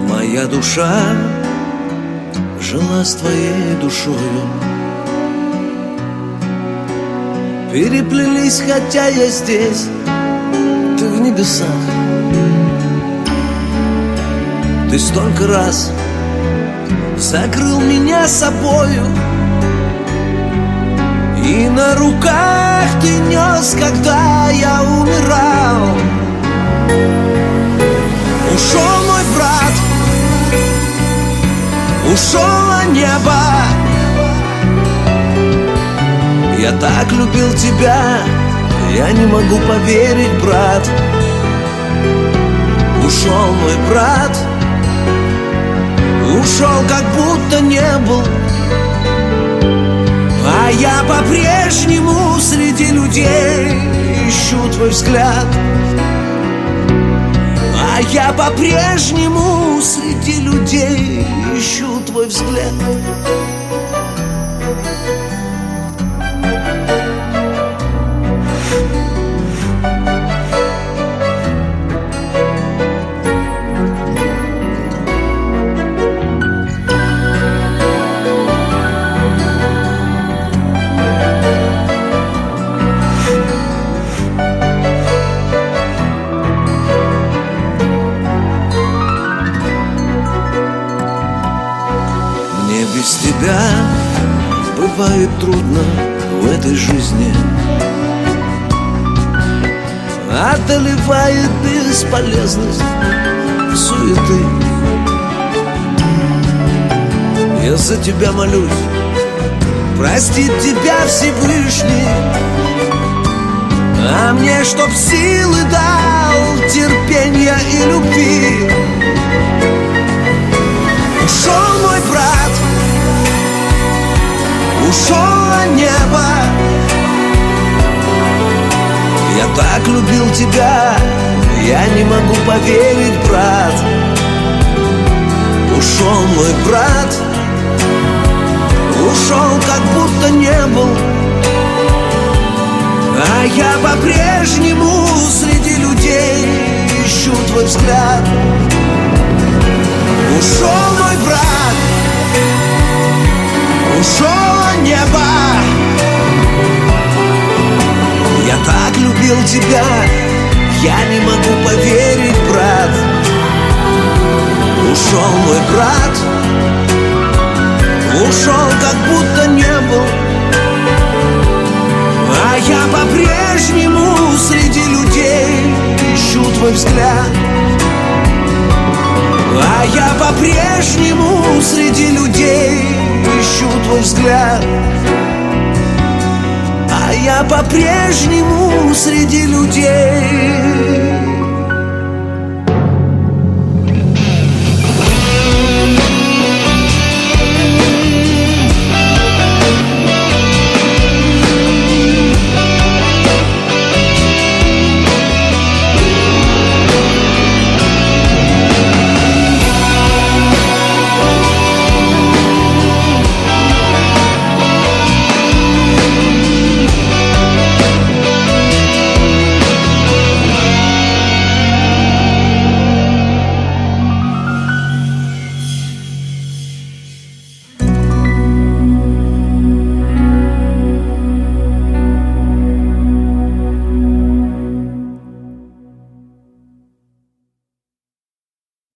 Моя душа жила с твоей душою, переплелись, хотя я здесь, ты в небесах. Ты столько раз закрыл меня собою, и на руках ты нес, когда я умирал. Ушел мой брат, ушло небо. Я так любил тебя, я не могу поверить, брат. Ушел мой брат, ушел, как будто не был. А я по-прежнему среди людей ищу твой взгляд. А я по-прежнему среди людей ищу твой взгляд. Без тебя бывает трудно в этой жизни, одолевает бесполезность суеты. Я за тебя молюсь, простит тебя Всевышний, а мне чтоб силы дал, терпения и любви. Ушел мой брат, ушло небо. Я так любил тебя, я не могу поверить, брат. Ушел мой брат, ушел, как будто не был. А я по-прежнему среди людей ищу твой взгляд. Ушел мой брат, ушло небо. Я так любил тебя, я не могу поверить, брат. Ушел мой брат, ушел, как будто не был. А я по-прежнему среди людей ищу твой взгляд. А я по-прежнему среди людей ищу твой взгляд. А я по-прежнему среди людей